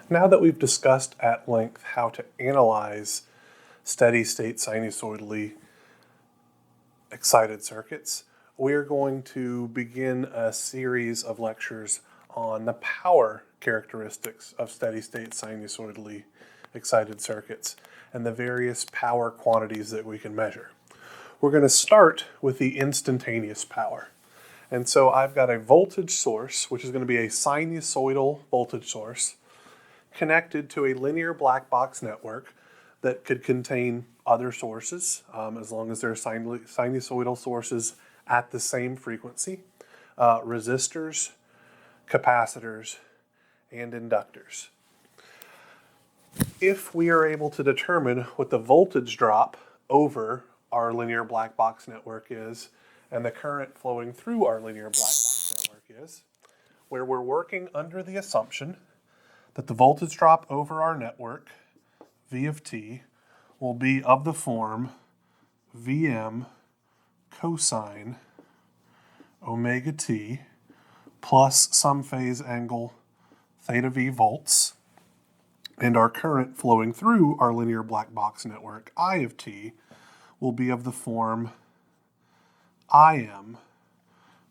Now that we've discussed at length how to analyze steady-state sinusoidally excited circuits, we're going to begin a series of lectures on the power characteristics of steady-state sinusoidally excited circuits and the various power quantities that we can measure. We're going to start with the instantaneous power. And so I've got a voltage source, which is going to be a sinusoidal voltage source, connected to a linear black box network that could contain other sources, as long as they're sinusoidal sources at the same frequency, resistors, capacitors, and inductors. If we are able to determine what the voltage drop over our linear black box network is, and the current flowing through our linear black box network is, where we're working under the assumption that the voltage drop over our network, V of t, will be of the form Vm cosine omega t plus some phase angle theta v volts, and our current flowing through our linear black box network, I of t, will be of the form Im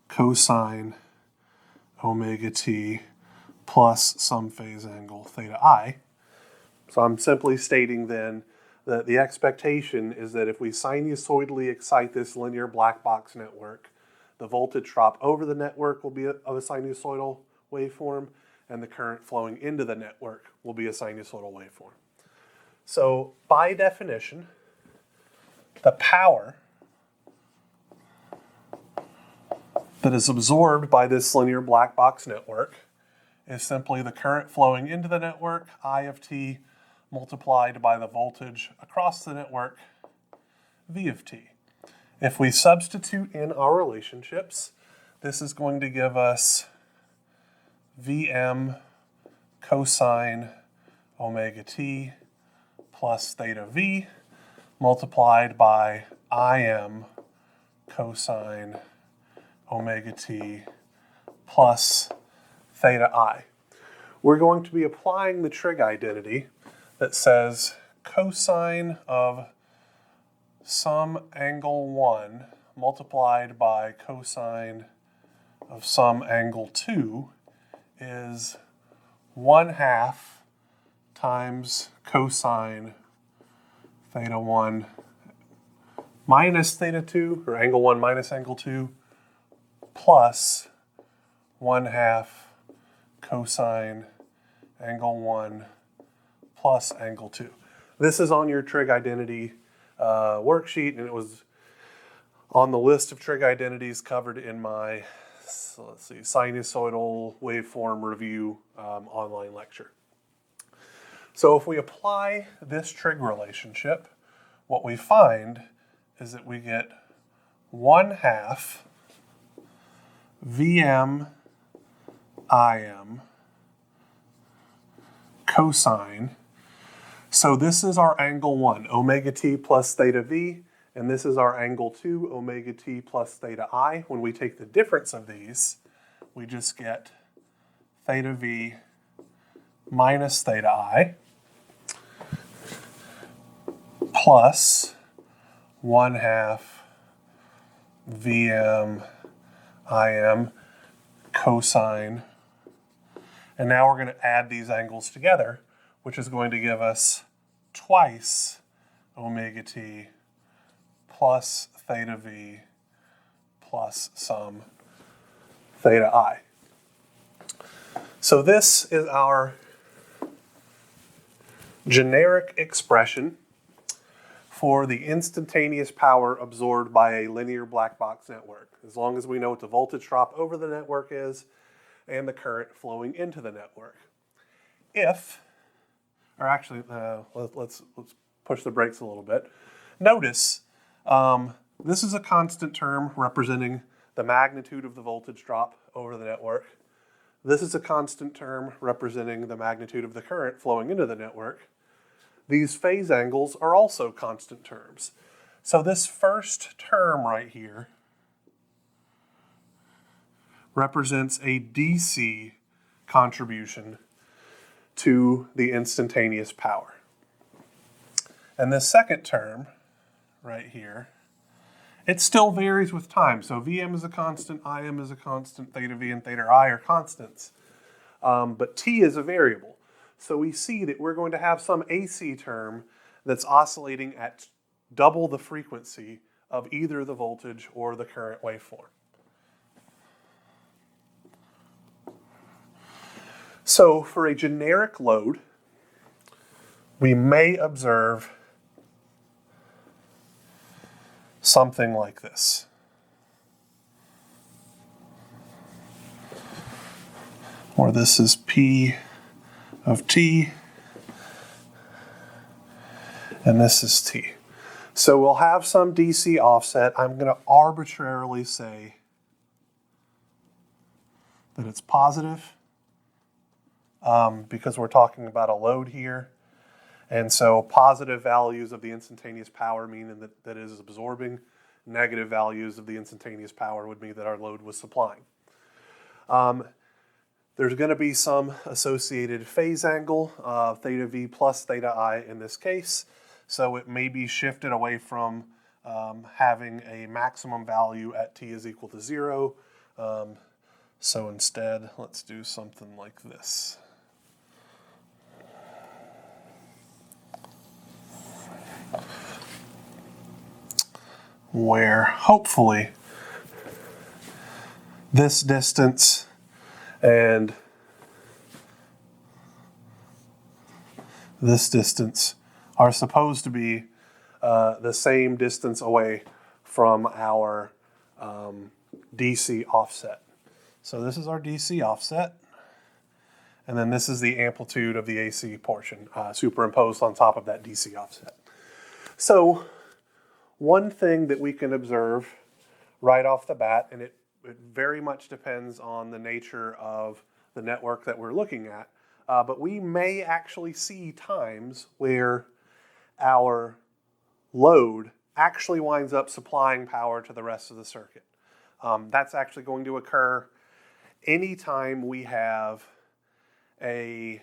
cosine omega t plus some phase angle theta I. So I'm simply stating then that the expectation is that if we sinusoidally excite this linear black box network, the voltage drop over the network will be of a sinusoidal waveform, and the current flowing into the network will be a sinusoidal waveform. So by definition, the power that is absorbed by this linear black box network is simply the current flowing into the network, I of t, multiplied by the voltage across the network, V of t. If we substitute in our relationships, this is going to give us Vm cosine omega t plus theta v multiplied by Im cosine omega t plus theta I. We're going to be applying the trig identity that says cosine of some angle 1 multiplied by cosine of some angle 2 is 1/2 times cosine theta 1 minus theta 2, or angle 1 minus angle 2, plus 1/2 cosine angle 1 plus angle 2. This is on your trig identity worksheet, and it was on the list of trig identities covered in my, sinusoidal waveform review online lecture. So if we apply this trig relationship, what we find is that we get 1/2 Vm Im cosine. So this is our angle 1, omega t plus theta v, and this is our angle 2, omega t plus theta I. When we take the difference of these, we just get theta v minus theta I plus 1/2 Vm Im cosine. And now we're going to add these angles together, which is going to give us twice omega t plus theta v plus some theta I. So this is our generic expression for the instantaneous power absorbed by a linear black box network, as long as we know what the voltage drop over the network is and the current flowing into the network. Let's push the brakes a little bit. Notice this is a constant term representing the magnitude of the voltage drop over the network. This is a constant term representing the magnitude of the current flowing into the network. These phase angles are also constant terms. So this first term right here represents a DC contribution to the instantaneous power. And this second term right here, it still varies with time. So Vm is a constant, Im is a constant, theta V and theta I are constants. But T is a variable. So we see that we're going to have some AC term that's oscillating at double the frequency of either the voltage or the current waveform. So for a generic load, we may observe something like this. Or this is P of T, and this is T. So we'll have some DC offset. I'm going to arbitrarily say that it's positive because we're talking about a load here. And so positive values of the instantaneous power mean that it is absorbing. Negative values of the instantaneous power would mean that our load was supplying. There's going to be some associated phase angle, theta V plus theta I in this case. So it may be shifted away from having a maximum value at t is equal to 0. So instead, let's do something like this. Where hopefully this distance and this distance are supposed to be the same distance away from our DC offset. So this is our DC offset, and then this is the amplitude of the AC portion superimposed on top of that DC offset. So one thing that we can observe right off the bat, and it very much depends on the nature of the network that we're looking at, but we may actually see times where our load actually winds up supplying power to the rest of the circuit. That's actually going to occur anytime we have an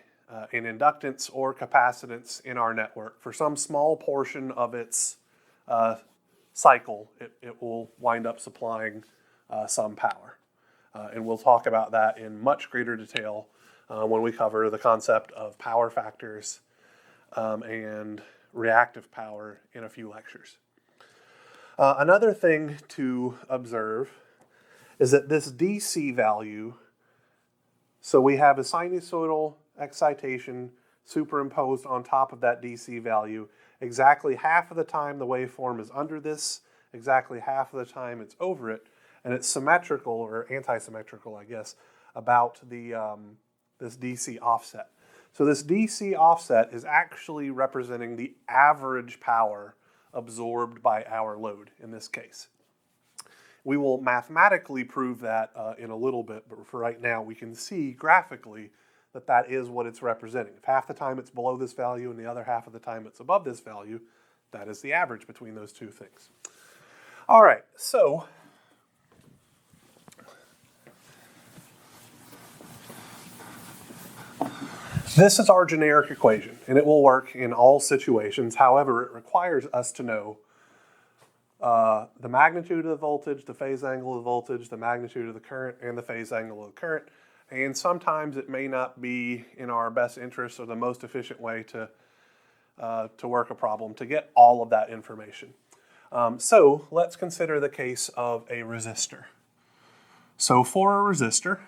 inductance or capacitance in our network. For some small portion of its cycle, it will wind up supplying some power. And we'll talk about that in much greater detail when we cover the concept of power factors and reactive power in a few lectures. Another thing to observe is that this DC value, so we have a sinusoidal excitation superimposed on top of that DC value. Exactly half of the time the waveform is under this, exactly half of the time it's over it, and it's symmetrical or anti-symmetrical, I guess, about the this DC offset. So this DC offset is actually representing the average power absorbed by our load in this case. We will mathematically prove that in a little bit, but for right now we can see graphically that that is what it's representing. If half the time it's below this value and the other half of the time it's above this value, that is the average between those two things. All right, so this is our generic equation, and it will work in all situations. However, it requires us to know the magnitude of the voltage, the phase angle of the voltage, the magnitude of the current, and the phase angle of the current. And sometimes it may not be in our best interest or the most efficient way to work a problem to get all of that information. So let's consider the case of a resistor. So for a resistor,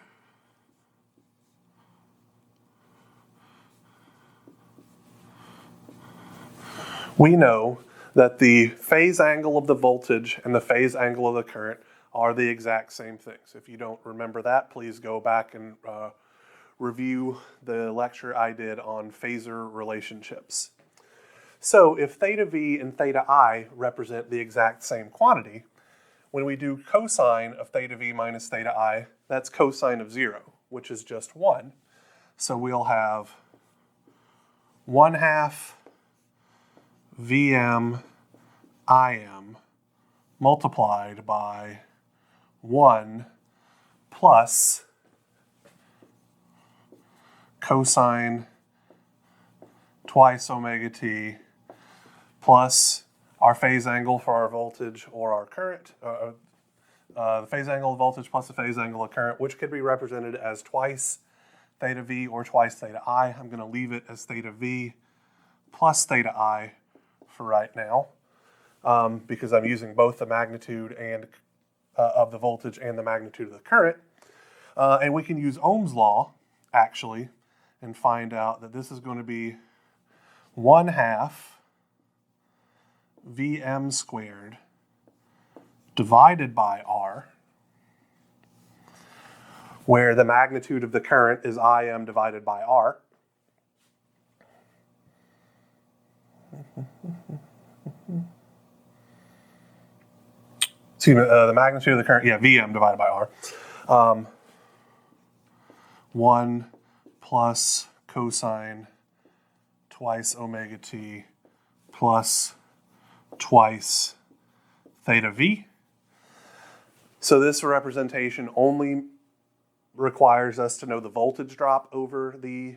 we know that the phase angle of the voltage and the phase angle of the current are the exact same things. If you don't remember that, please go back and review the lecture I did on phasor relationships. So if theta V and theta I represent the exact same quantity, when we do cosine of theta V minus theta I, that's cosine of 0, which is just 1. So we'll have 1/2 Vm Im multiplied by 1 plus cosine twice omega t plus our phase angle for our voltage or our current, the phase angle of voltage plus the phase angle of current, which could be represented as twice theta v or twice theta I. I'm going to leave it as theta v plus theta I for right now, because I'm using both the magnitude and of the voltage and the magnitude of the current. And we can use Ohm's law, actually, and find out that this is going to be 1/2 Vm squared divided by R, where the magnitude of the current is Im divided by R. Excuse me, the magnitude of the current, Vm divided by R. 1 plus cosine twice omega t plus twice theta v. So this representation only requires us to know the voltage drop over the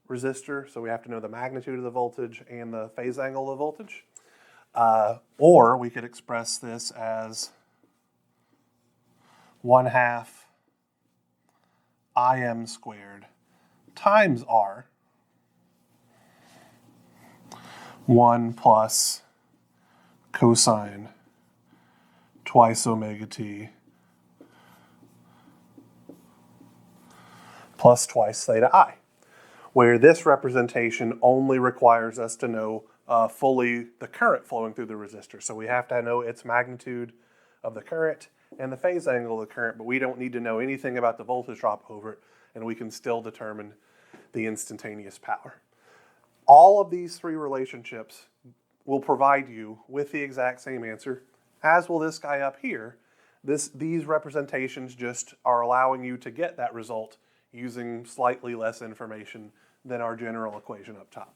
resistor. So we have to know the magnitude of the voltage and the phase angle of the voltage. Or we could express this as 1/2 Im squared times R, 1 plus cosine twice omega t plus twice theta I, where this representation only requires us to know fully the current flowing through the resistor. So we have to know its magnitude of the current and the phase angle of the current, but we don't need to know anything about the voltage drop over it, and we can still determine the instantaneous power. All of these three relationships will provide you with the exact same answer, as will this guy up here. These representations just are allowing you to get that result using slightly less information than our general equation up top.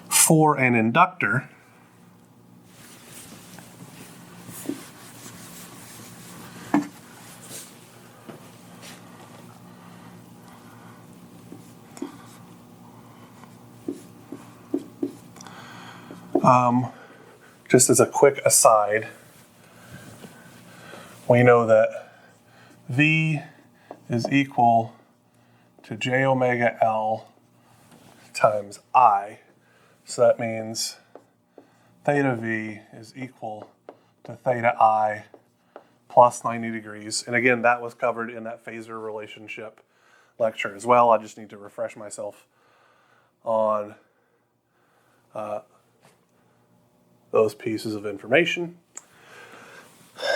For an inductor, just as a quick aside, we know that V is equal to j omega L times I. So that means theta V is equal to theta I plus 90 degrees. And again, that was covered in that phasor relationship lecture as well. I just need to refresh myself on those pieces of information.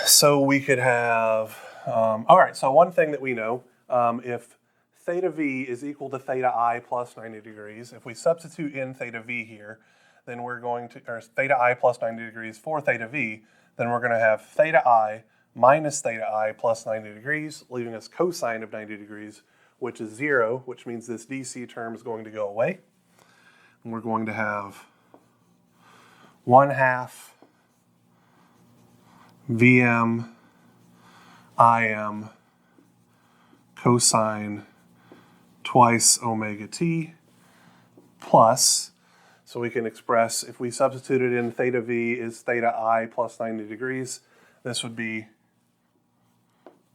So we could have, all right, so one thing that we know, if theta V is equal to theta I plus 90 degrees, if we substitute in theta V here, then we're going to, or theta I plus 90 degrees for theta V, then we're going to have theta I minus theta I plus 90 degrees, leaving us cosine of 90 degrees, which is 0, which means this DC term is going to go away. And we're going to have 1/2 Vm Im cosine twice omega t plus, so we can express, if we substitute it in theta V is theta I plus 90 degrees, this would be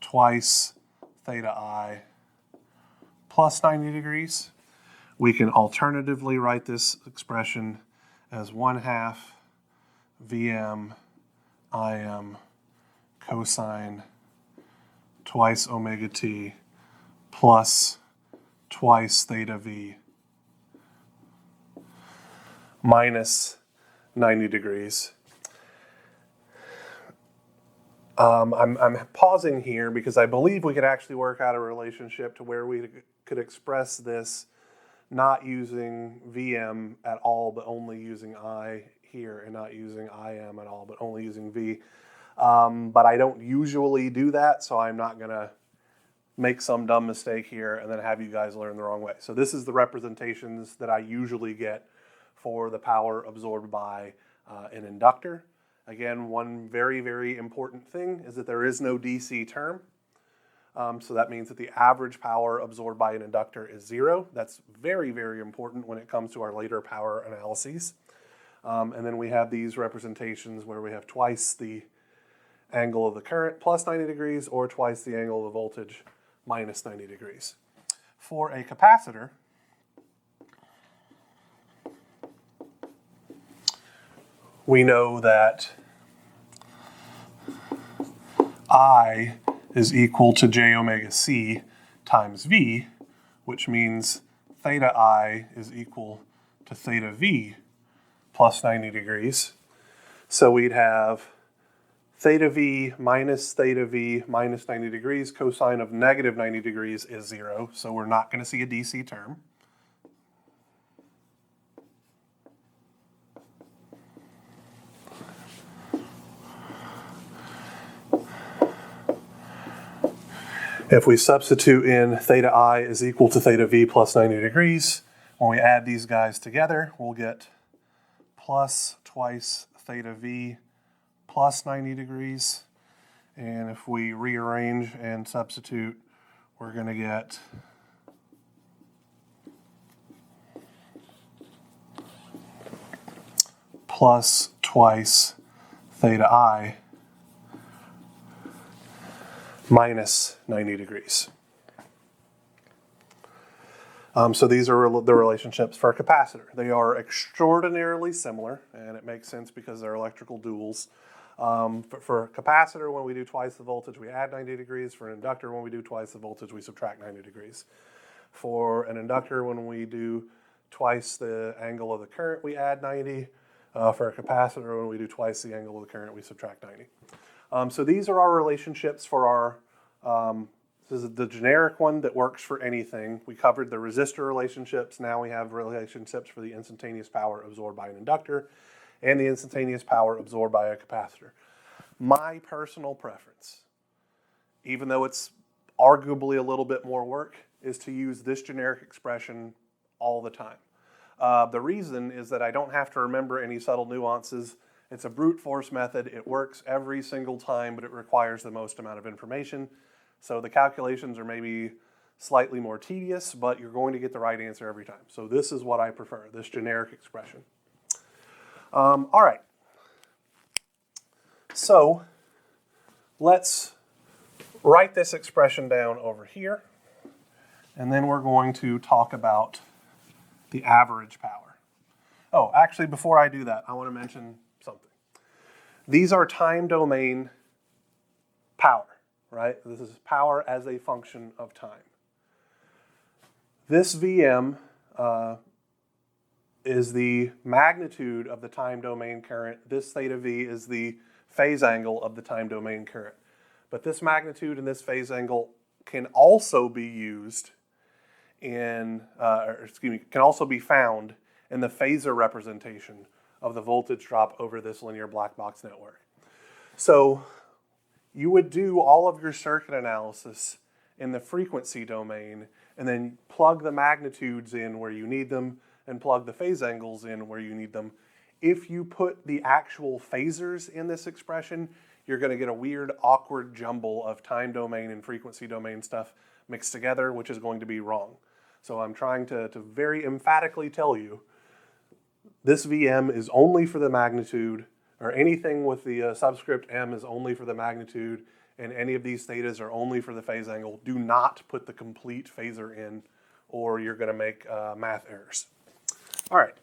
twice theta I plus 90 degrees. We can alternatively write this expression as 1/2 Vm Im cosine twice omega t plus twice theta V minus 90 degrees. I'm pausing here because I believe we could actually work out a relationship to where we could express this not using Vm at all, but only using I here, and not using Im at all, but only using V. But I don't usually do that, so I'm not going to make some dumb mistake here and then have you guys learn the wrong way. So this is the representations that I usually get for the power absorbed by an inductor. Again, one very, very important thing is that there is no DC term. So that means that the average power absorbed by an inductor is 0. That's very, very important when it comes to our later power analyses. And then we have these representations where we have twice the angle of the current plus 90 degrees or twice the angle of the voltage minus 90 degrees. For a capacitor, we know that I is equal to j omega c times V, which means theta I is equal to theta V plus 90 degrees. So we'd have theta V minus 90 degrees. Cosine of negative 90 degrees is 0, so we're not going to see a DC term. If we substitute in theta I is equal to theta V plus 90 degrees, when we add these guys together, we'll get plus twice theta V plus 90 degrees. And if we rearrange and substitute, we're going to get plus twice theta I minus 90 degrees. So these are the relationships for a capacitor. They are extraordinarily similar, and it makes sense because they're electrical duals. For a capacitor, when we do twice the voltage, we add 90 degrees. For an inductor, when we do twice the voltage, we subtract 90 degrees. For an inductor, when we do twice the angle of the current, we add 90. For a capacitor, when we do twice the angle of the current, we subtract 90. So these are our relationships for our, this is the generic one that works for anything. We covered the resistor relationships. Now we have relationships for the instantaneous power absorbed by an inductor and the instantaneous power absorbed by a capacitor. My personal preference, even though it's arguably a little bit more work, is to use this generic expression all the time. The reason is that I don't have to remember any subtle nuances. It's a brute force method. It works every single time, but it requires the most amount of information. So the calculations are maybe slightly more tedious, but you're going to get the right answer every time. So this is what I prefer, this generic expression. All right. So let's write this expression down over here, and then we're going to talk about the average power. Oh, actually, before I do that, I want to mention something. These are time domain power, right? This is power as a function of time. This Vm is the magnitude of the time domain current. This theta V is the phase angle of the time domain current. But this magnitude and this phase angle can also be used in, can also be found in the phasor representation of the voltage drop over this linear black box network. So you would do all of your circuit analysis in the frequency domain and then plug the magnitudes in where you need them and plug the phase angles in where you need them. If you put the actual phasors in this expression, you're going to get a weird, awkward jumble of time domain and frequency domain stuff mixed together, which is going to be wrong. So I'm trying to very emphatically tell you, this Vm is only for the magnitude, or anything with the subscript m is only for the magnitude, and any of these thetas are only for the phase angle. Do not put the complete phasor in, or you're going to make math errors. All right.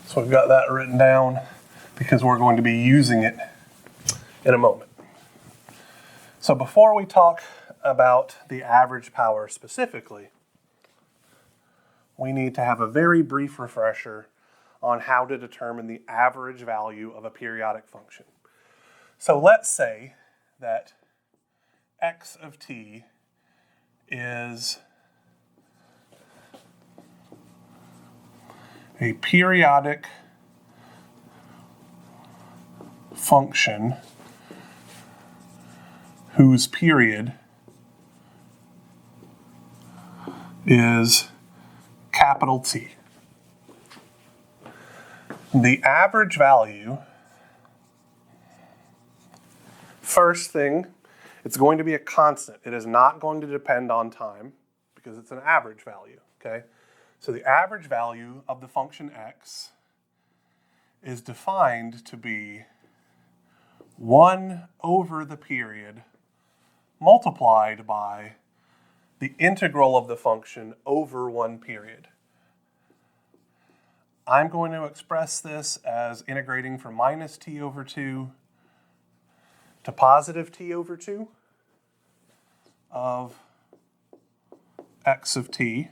So we've got that written down because we're going to be using it in a moment. So before we talk about the average power specifically, we need to have a very brief refresher on how to determine the average value of a periodic function. So let's say that x of t is a periodic function whose period is capital T. The average value, first thing, it's going to be a constant. It is not going to depend on time because it's an average value, okay? So the average value of the function x is defined to be 1 over the period multiplied by the integral of the function over 1 period. I'm going to express this as integrating from minus t over 2 to positive t over 2 of x of t.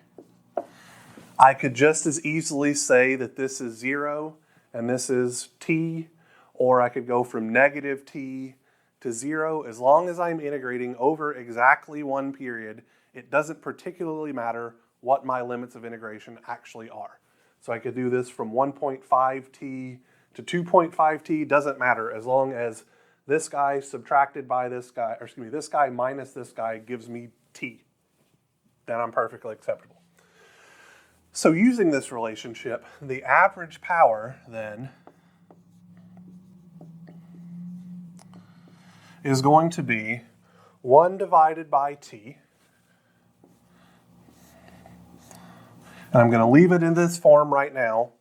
I could just as easily say that this is 0 and this is t, or I could go from negative t to 0. As long as I'm integrating over exactly 1 period, it doesn't particularly matter what my limits of integration actually are. So I could do this from 1.5t to 2.5t, doesn't matter, as long as this guy subtracted by this guy, or excuse me, this guy minus this guy gives me t. Then I'm perfectly acceptable. So using this relationship, the average power then is going to be 1 divided by t. And I'm going to leave it in this form right now,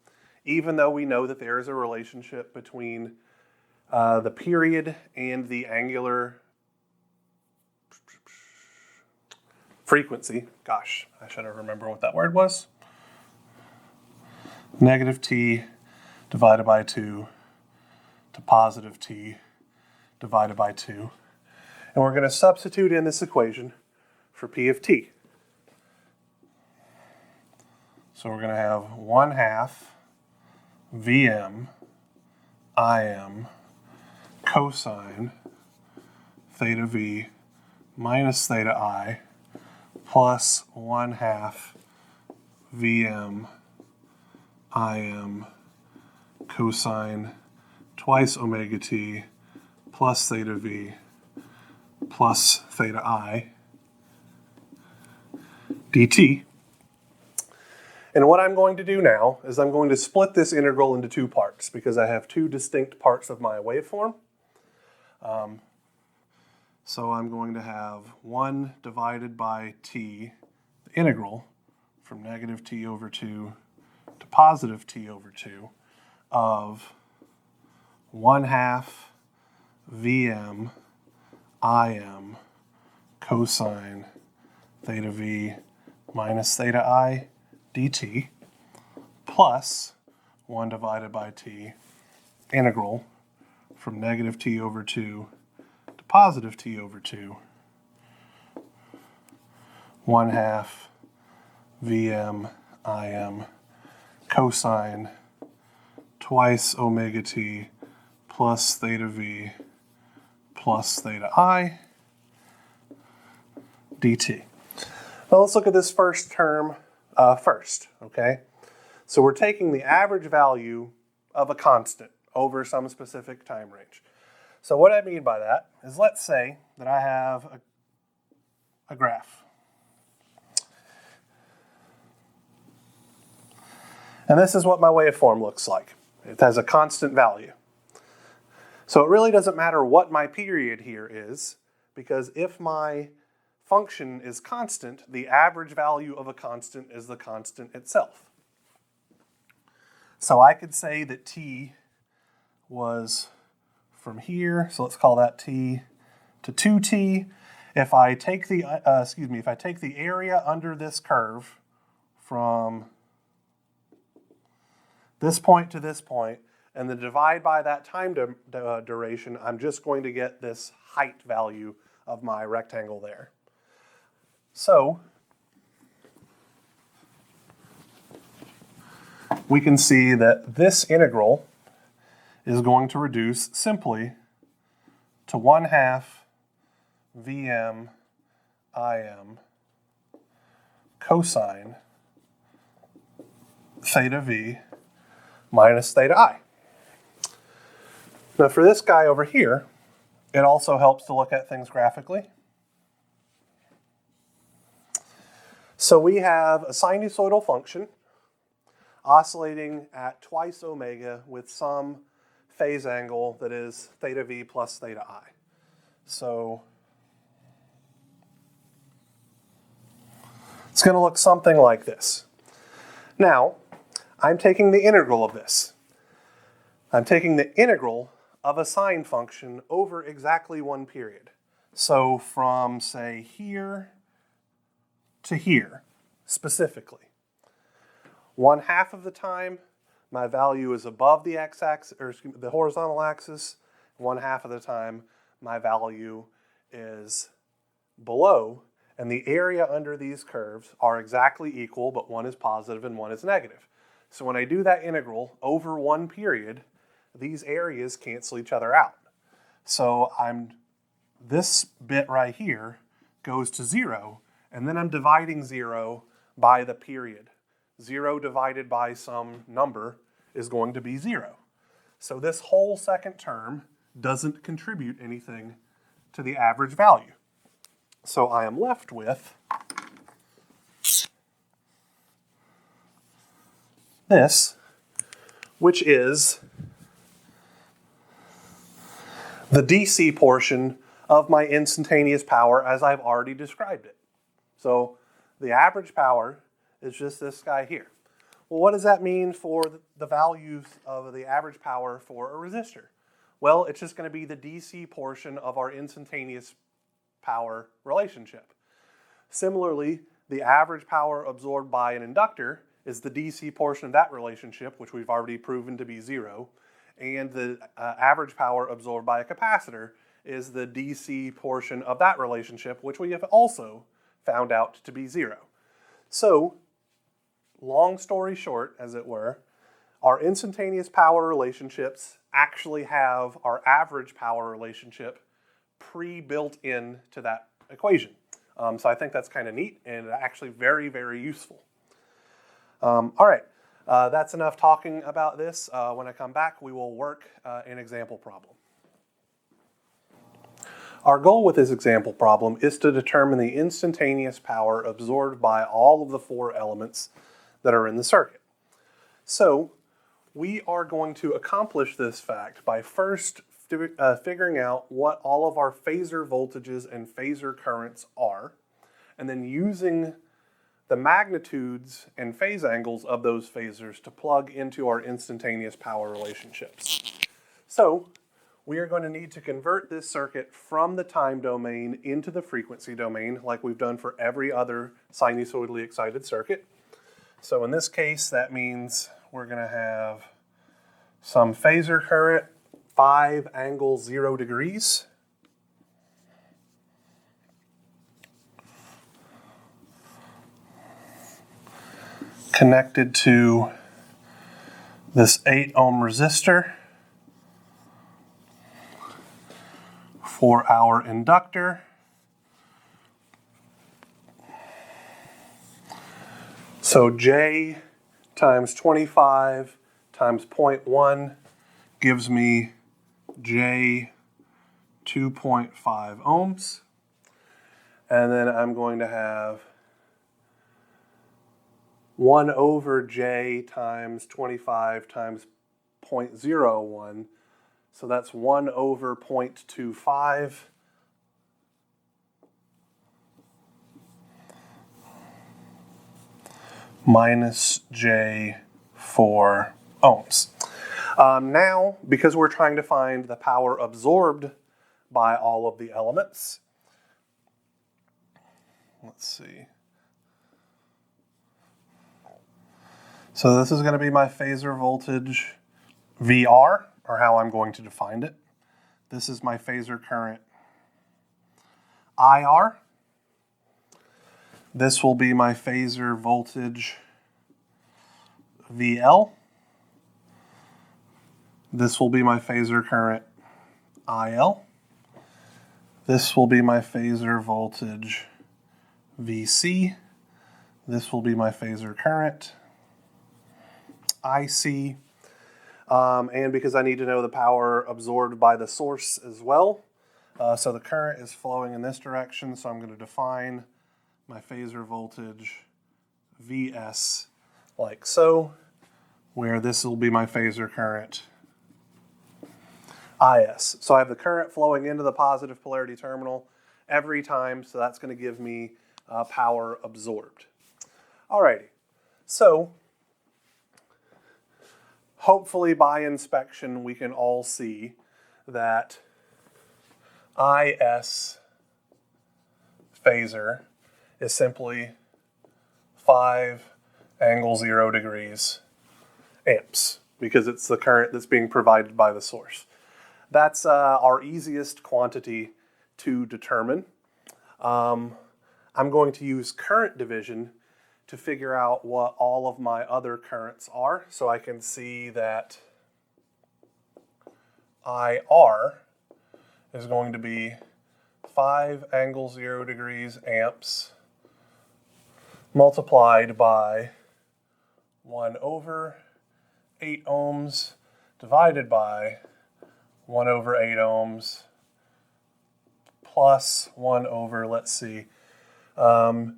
even though we know that there is a relationship between the period and the angular frequency. Gosh, I should have remembered what that word was. Negative t divided by 2 to positive t divided by 2. And we're going to substitute in this equation for p of t. So we're going to have 1/2 Vm Im cosine theta v minus theta I plus 1/2 Vm Im cosine twice omega t plus theta v plus theta I dt. And what I'm going to do now is I'm going to split this integral into 2 parts because I have 2 distinct parts of my waveform. So I'm going to have 1 divided by t, the integral from negative t over 2 to positive t over 2 of 1/2 Vm Im cosine theta v minus theta I dt plus 1 divided by t integral from negative t over 2 to positive t over 2 1/2 Vm Im cosine twice omega t plus theta v plus theta I dt. Now let's look at this first term first, okay? So we're taking the average value of a constant over some specific time range. So what I mean by that is, let's say that I have a graph. And this is what my waveform looks like. It has a constant value. So it really doesn't matter what my period here is, because if my function is constant, the average value of a constant is the constant itself. So I could say that t was from here, so let's call that t to 2t. If I take the if I take the area under this curve from this point to this point, and then divide by that time duration, I'm just going to get this height value of my rectangle there. So we can see that this integral is going to reduce simply to 1/2 Vm Im cosine theta v minus theta I. Now for this guy over here, it also helps to look at things graphically. So we have a sinusoidal function oscillating at twice omega with some phase angle that is theta v plus theta I. So it's going to look something like this. Now, I'm taking the integral of this. I'm taking the integral of a sine function over exactly one period. So from, say, here to here, specifically. 1/2 of the time, my value is above the x-axis, or excuse me, the horizontal axis. 1/2 of the time, my value is below, and the area under these curves are exactly equal, but one is positive and one is negative. So when I do that integral over one period, these areas cancel each other out. So this bit right here goes to 0, and then I'm dividing 0 by the period. 0 divided by some number is going to be 0. So this whole second term doesn't contribute anything to the average value. So I am left with this, which is the DC portion of my instantaneous power as I've already described it. So the average power is just this guy here. Well, what does that mean for the values of the average power for a resistor? Well, it's just going to be the DC portion of our instantaneous power relationship. Similarly, the average power absorbed by an inductor is the DC portion of that relationship, which we've already proven to be 0. And the average power absorbed by a capacitor is the DC portion of that relationship, which we have also found out to be 0. So, long story short, as it were, our instantaneous power relationships actually have our average power relationship pre-built into that equation. So I think that's kind of neat and actually very, very useful. All right, that's enough talking about this. When I come back, we will work an example problem. Our goal with this example problem is to determine the instantaneous power absorbed by all of the 4 elements that are in the circuit. So we are going to accomplish this fact by first figuring out what all of our phasor voltages and phasor currents are, and then using the magnitudes and phase angles of those phasors to plug into our instantaneous power relationships. So we are going to need to convert this circuit from the time domain into the frequency domain, like we've done for every other sinusoidally excited circuit. So in this case, that means we're going to have some phasor current, 5 angle 0 degrees. Connected to this 8 ohm resistor for our inductor. So J times 25 times 0.1 gives me J 2.5 ohms. And then I'm going to have 1 over J times 25 times 0.01. So that's 1 over 0.25. Minus J 4 ohms. Now, because we're trying to find the power absorbed by all of the elements, let's see. So this is going to be my phasor voltage VR, or how I'm going to define it. This is my phasor current IR. This will be my phasor voltage VL. This will be my phasor current IL. This will be my phasor voltage VC. This will be my phasor current IC. And because I need to know the power absorbed by the source as well. So the current is flowing in this direction, so I'm going to define my phasor voltage Vs like so, where this will be my phasor current Is. So I have the current flowing into the positive polarity terminal every time, so that's going to give me power absorbed. Alrighty, so hopefully by inspection we can all see that Is phasor is simply 5 angle 0 degrees amps, because it's the current that's being provided by the source. That's our easiest quantity to determine. I'm going to use current division to figure out what all of my other currents are, so I can see that IR is going to be 5 angle 0 degrees amps multiplied by 1 over 8 ohms divided by 1 over 8 ohms plus 1 over, let's see, 2.5,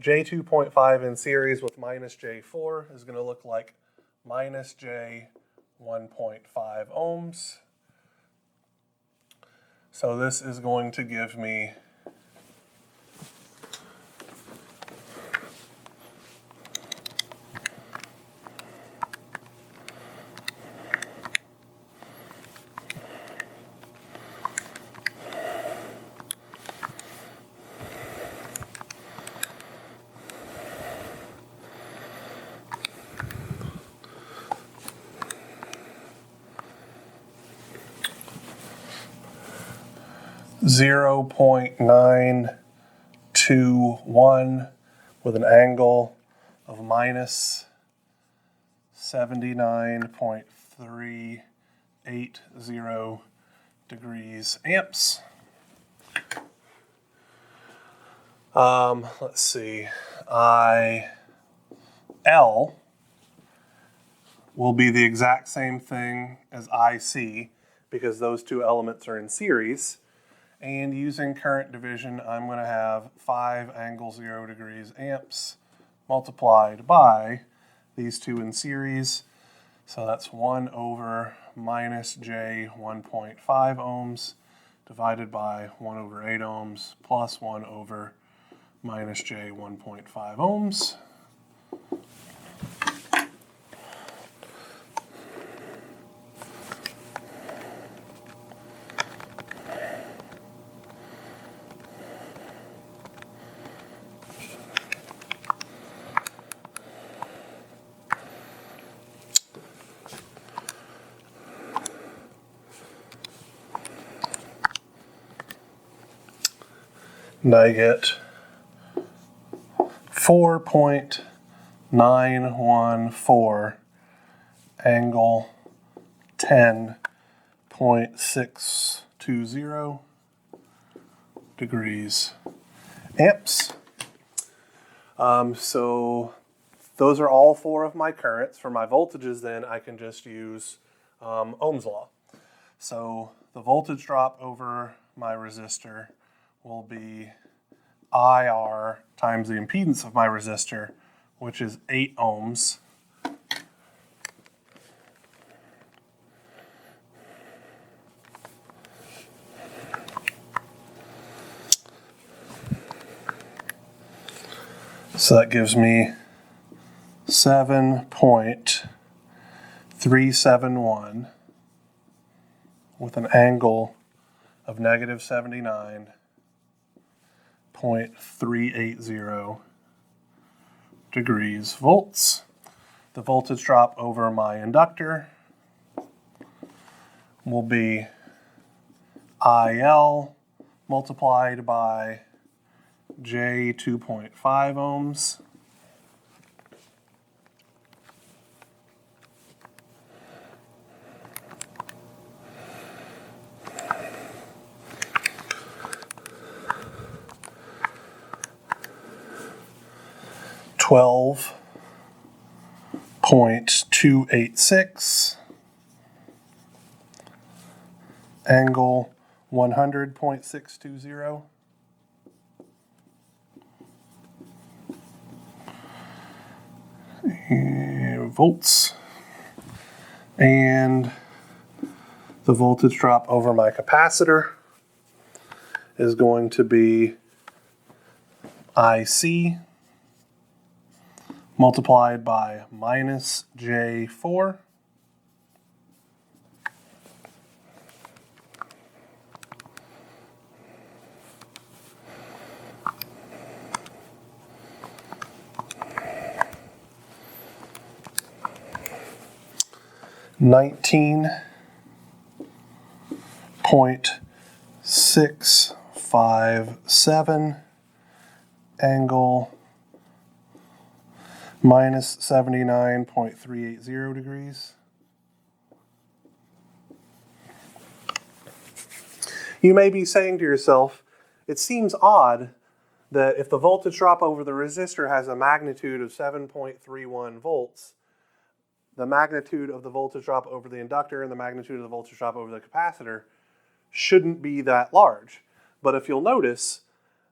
J2.5 in series with minus J4 is going to look like minus J 1.5 ohms. So this is going to give me zero 0.921 with an angle of minus 79.380 degrees amps. Let's see, IL will be the exact same thing as IC because those two elements are in series. And using current division, I'm going to have 5 angle 0 degrees amps multiplied by these two in series. So that's 1 over minus J 1.5 ohms divided by 1 over 8 ohms plus 1 over minus J 1.5 ohms. And I get 4.914 angle 10.620 degrees amps. So those are all 4 of my currents. For my voltages then I can just use Ohm's law. So the voltage drop over my resistor will be IR times the impedance of my resistor, which is 8 ohms. So that gives me 7.371 with an angle of negative 79.380 degrees volts. The voltage drop over my inductor will be IL multiplied by J 2.5 ohms 12.286, angle 100.620. Volts, and the voltage drop over my capacitor is going to be IC multiplied by minus J4 19.657 angle minus 79.380 degrees. You may be saying to yourself, it seems odd that if the voltage drop over the resistor has a magnitude of 7.31 volts, the magnitude of the voltage drop over the inductor and the magnitude of the voltage drop over the capacitor shouldn't be that large. But if you'll notice,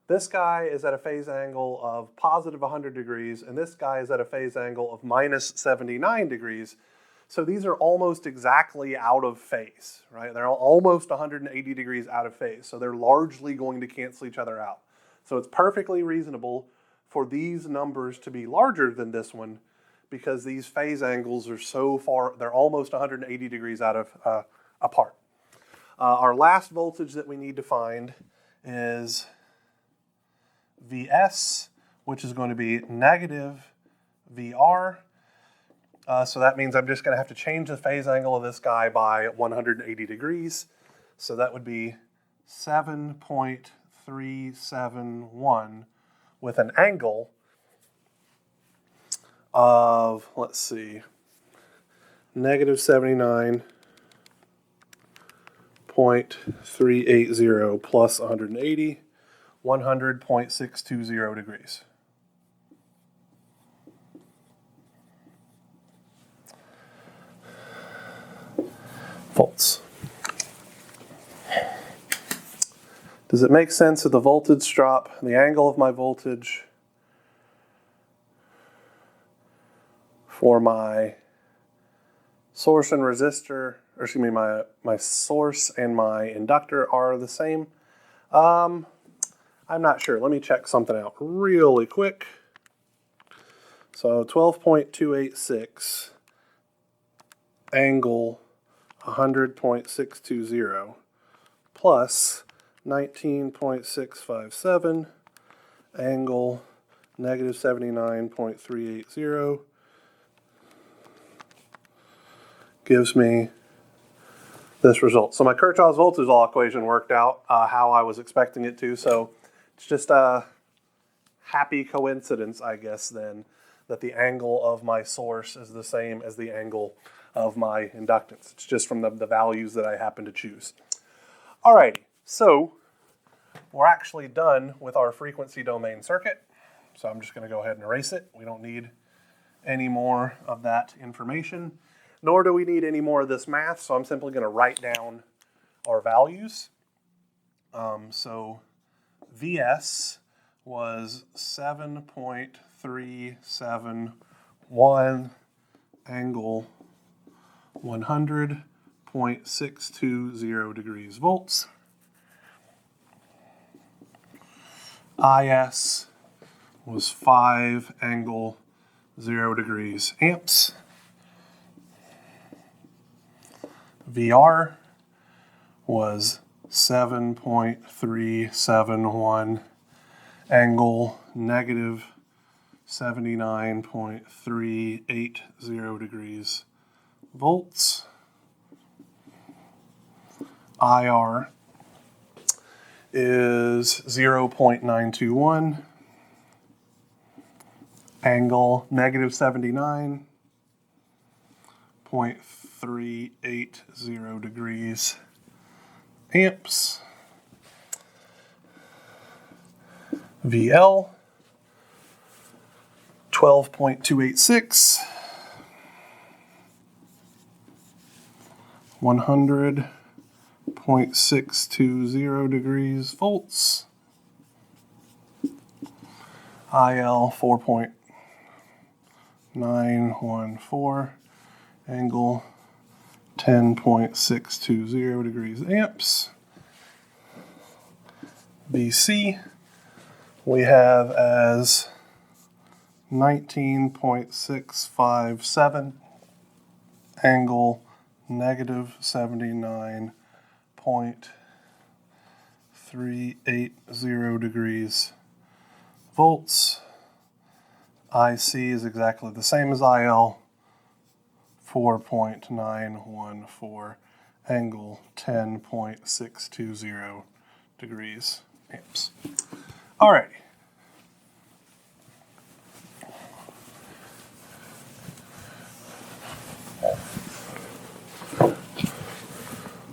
this guy is at a phase angle of positive 100 degrees, and this guy is at a phase angle of minus 79 degrees. So these are almost exactly out of phase, right? They're almost 180 degrees out of phase. So they're largely going to cancel each other out. So it's perfectly reasonable for these numbers to be larger than this one, because these phase angles are so far, they're almost 180 degrees out of apart. Our last voltage that we need to find is Vs, which is going to be negative Vr. So that means I'm just going to have to change the phase angle of this guy by 180 degrees. So that would be 7.371 with an angle of, let's see, negative 79.380 plus 180, 100.620 degrees. Volts. Does it make sense that the voltage drop, the angle of my voltage for my source and resistor, or excuse me, my source and my inductor are the same? I'm not sure. Let me check something out really quick. So 12.286 angle 100.620 plus 19.657 angle negative 79.380 gives me this result. So my Kirchhoff's voltage law equation worked out how I was expecting it to. So it's just a happy coincidence, I guess, then, that the angle of my source is the same as the angle of my inductance. It's just from the values that I happen to choose. Alrighty, so we're actually done with our frequency domain circuit. So I'm just going to go ahead and erase it. We don't need any more of that information, nor do we need any more of this math. So I'm simply going to write down our values. So Vs was 7.371 angle 100.620 degrees volts. Is was 5 angle 0 degrees amps. Vr was 7.371 angle negative 79.380 degrees volts. IR is 0.921 angle negative 79.380 degrees amps. VL 12.286, 100.620 degrees volts, IL 4.914, angle 10.620 degrees amps. BC we have as 19.657, angle negative 79.380 degrees volts. IC is exactly the same as IL, 4.914, angle 10.620 degrees amps. All right.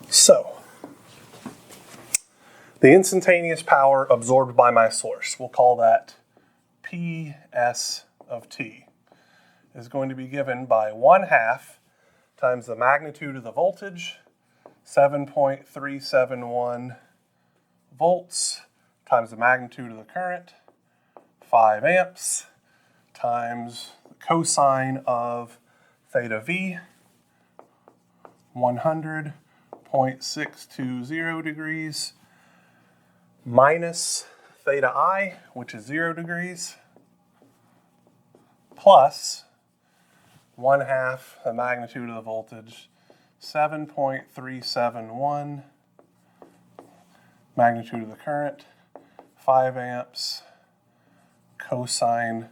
So, the instantaneous power absorbed by my source, we'll call that PS of t, is going to be given by 1/2 times the magnitude of the voltage, 7.371 volts, times the magnitude of the current, 5 amps, times the cosine of theta v, 100.620 degrees, minus theta I, which is 0 degrees, plus 1/2 the magnitude of the voltage, 7.371, magnitude of the current, 5 amps, cosine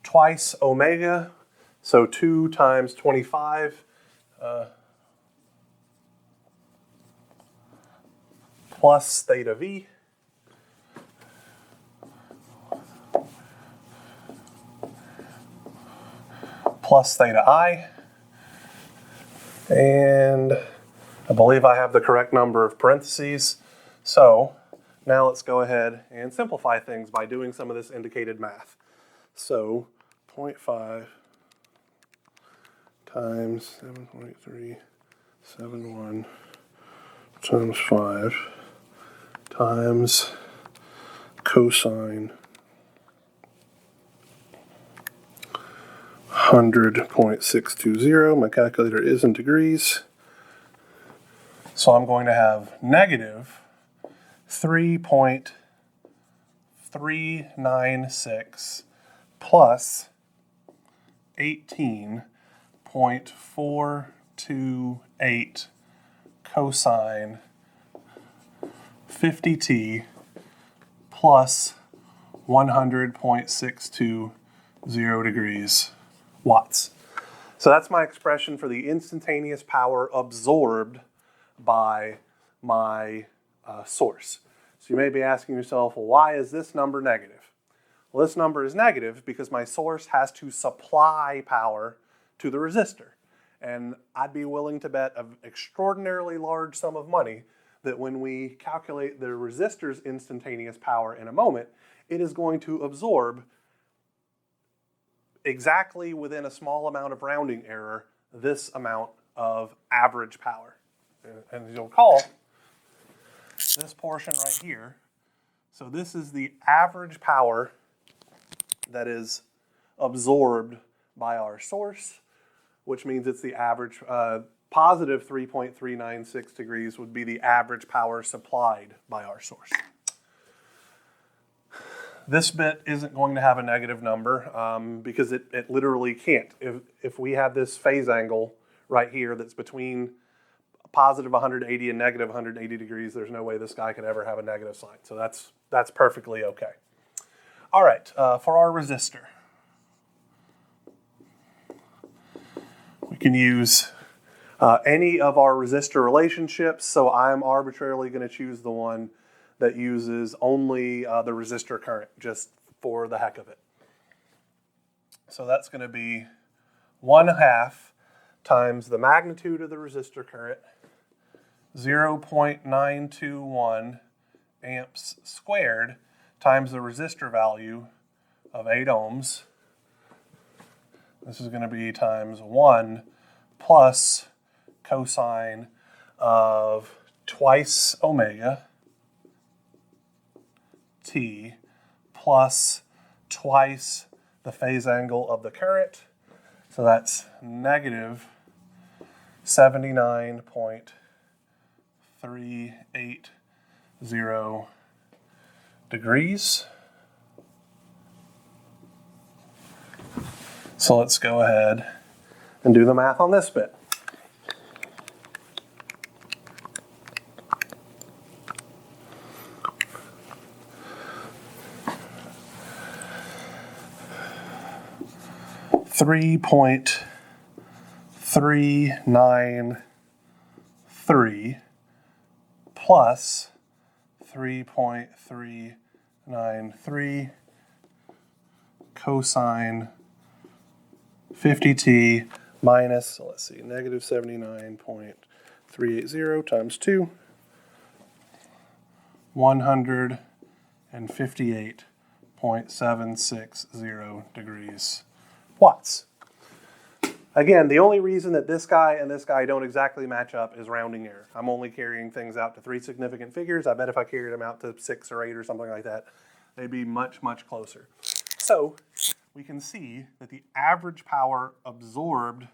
twice omega, so 2 times 25, plus theta v, plus theta I, and I believe I have the correct number of parentheses. So now let's go ahead and simplify things by doing some of this indicated math. So 0.5 times 7.371 times 5 times cosine 100.620. My calculator is in degrees. So I'm going to have negative 3.396 plus 18.428 cosine 50t plus 100.620 degrees watts. So that's my expression for the instantaneous power absorbed by my source. So you may be asking yourself, well, why is this number negative? Well, this number is negative because my source has to supply power to the resistor. And I'd be willing to bet an extraordinarily large sum of money that when we calculate the resistor's instantaneous power in a moment, it is going to absorb exactly within a small amount of rounding error this amount of average power. And as you'll recall, this portion right here, so this is the average power that is absorbed by our source, which means it's the average, positive 3.396 degrees would be the average power supplied by our source. This bit isn't going to have a negative number because it literally can't. If we have this phase angle right here that's between positive 180 and negative 180 degrees, there's no way this guy could ever have a negative sign. So that's perfectly okay. All right, for our resistor, we can use any of our resistor relationships. So I'm arbitrarily going to choose the one that uses only the resistor current, just for the heck of it. So that's going to be 1/2 times the magnitude of the resistor current, 0.921 amps squared, times the resistor value of 8 ohms, This is going to be times 1 plus cosine of twice omega t plus twice the phase angle of the current. So that's negative 79.380 degrees. So let's go ahead and do the math on this bit. $3.393 plus 3.393 cosine 50t minus, so let's see, negative 79.380 times 2, 158.760 degrees watts. Again, the only reason that this guy and this guy don't exactly match up is rounding error. I'm only carrying things out to 3 significant figures. I bet if I carried them out to 6 or 8 or something like that, they'd be much, much closer. So we can see that the average power absorbed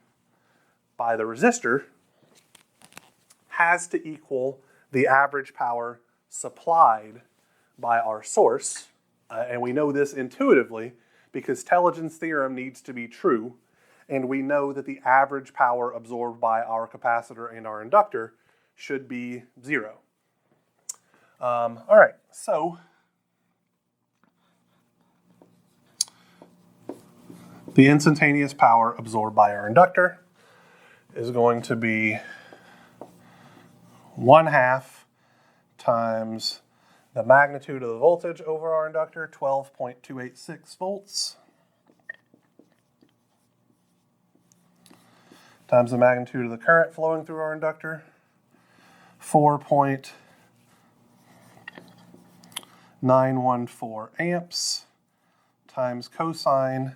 by the resistor has to equal the average power supplied by our source. And we know this intuitively because Teligent's theorem needs to be true. And we know that the average power absorbed by our capacitor and our inductor should be 0. All right, so the instantaneous power absorbed by our inductor is going to be 1/2 times the magnitude of the voltage over our inductor, 12.286 volts, times the magnitude of the current flowing through our inductor, 4.914 amps, times cosine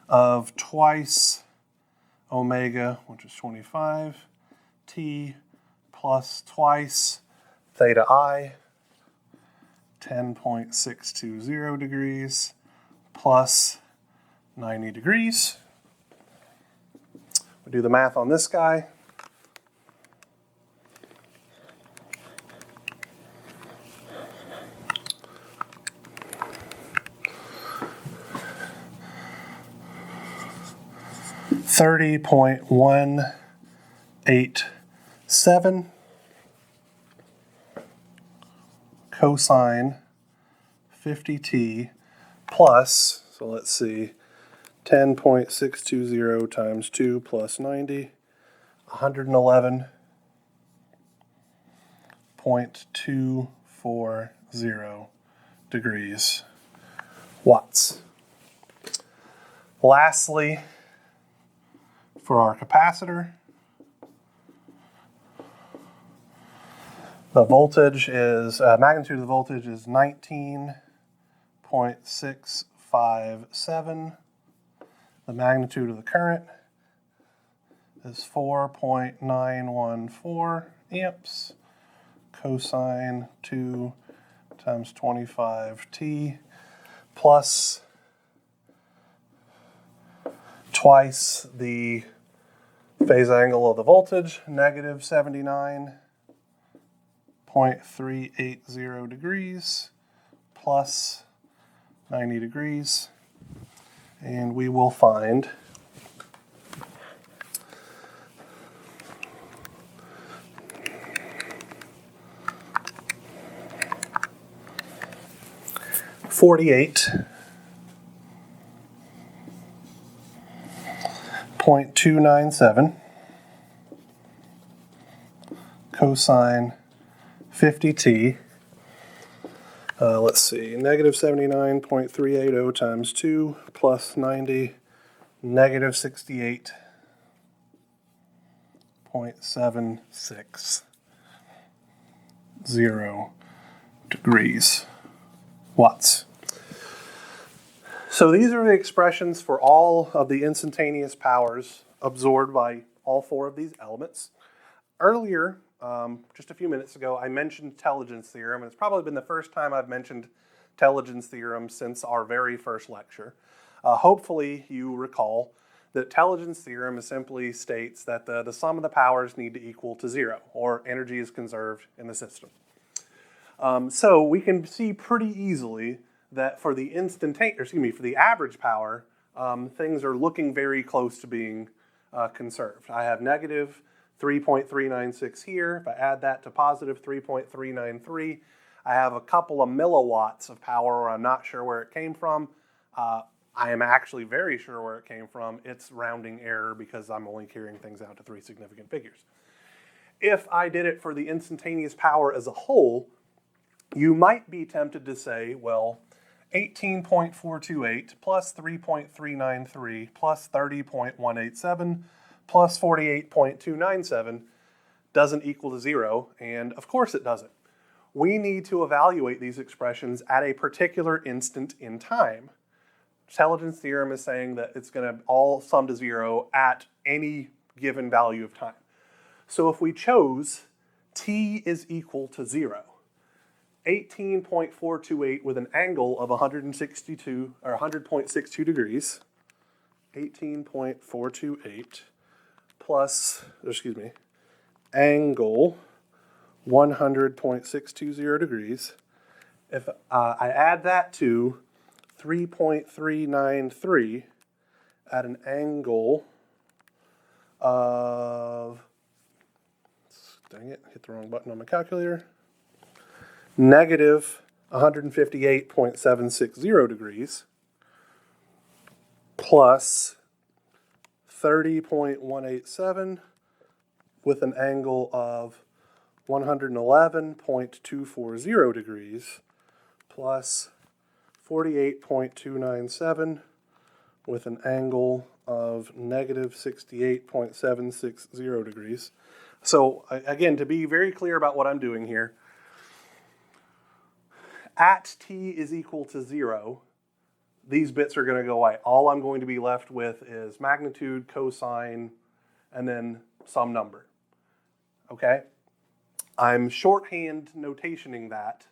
of twice omega, which is 25, t plus twice theta I, 10.620 degrees plus 90 degrees. We do the math on this guy. $30.187 cosine 50t plus, so let's see, 10.620 times 2 plus 90, 111.240 degrees watts. Lastly, for our capacitor, the voltage is, magnitude of the voltage is 19.657. The magnitude of the current is 4.914 amps, cosine 2 times 25t plus twice the phase angle of the voltage, negative 79.380 degrees plus 90 degrees. And we will find $48.297 cosine 50t. Let's see, negative 79.380 times 2 plus 90, negative 68.760 degrees watts. So these are the expressions for all of the instantaneous powers absorbed by all four of these elements. Earlier, just a few minutes ago, I mentioned intelligence theorem, and it's probably been the first time I've mentioned intelligence theorem since our very first lecture. Hopefully you recall that intelligence theorem simply states that the sum of the powers need to equal to 0, or energy is conserved in the system. So we can see pretty easily that for the for the average power, things are looking very close to being conserved. I have negative 3.396 here. If I add that to positive 3.393, I have a couple of milliwatts of power, or I'm not sure where it came from. I am actually very sure where it came from. It's rounding error because I'm only carrying things out to 3 significant figures. If I did it for the instantaneous power as a whole, you might be tempted to say, well, 18.428 plus 3.393 plus 30.187 plus 48.297 doesn't equal to 0, and of course it doesn't. We need to evaluate these expressions at a particular instant in time. Intelligence theorem is saying that it's going to all sum to 0 at any given value of time. So if we chose t is equal to 0, 18.428 with an angle of 100.62 degrees, 18.428 plus, angle 100.620 degrees. If I add that to 3.393 at an angle of, dang it, hit the wrong button on my calculator, negative 158.760 degrees plus 30.187 with an angle of 111.240 degrees plus 48.297 with an angle of negative 68.760 degrees. So again, to be very clear about what I'm doing here, at t is equal to 0, these bits are going to go away. All I'm going to be left with is magnitude, cosine, and then some number. Okay? I'm shorthand notationing that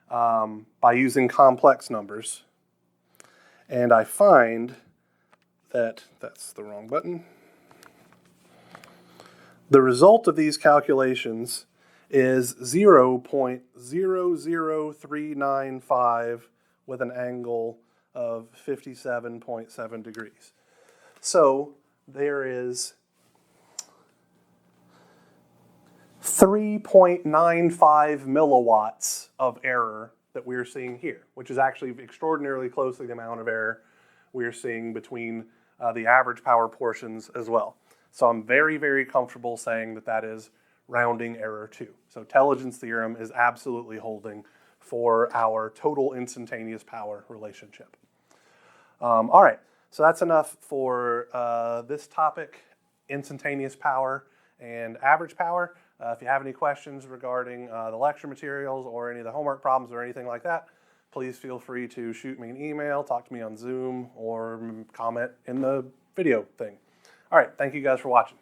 by using complex numbers. And I find that, that's the wrong button. The result of these calculations is 0.00395 with an angle of 57.7 degrees. So there is 3.95 milliwatts of error that we're seeing here, which is actually extraordinarily close to the amount of error we're seeing between the average power portions as well. So I'm very, very comfortable saying that that is rounding error too. So intelligence theorem is absolutely holding for our total instantaneous power relationship. All right, so that's enough for this topic, instantaneous power and average power. If you have any questions regarding the lecture materials or any of the homework problems or anything like that, please feel free to shoot me an email, talk to me on Zoom, or comment in the video thing. All right, thank you guys for watching.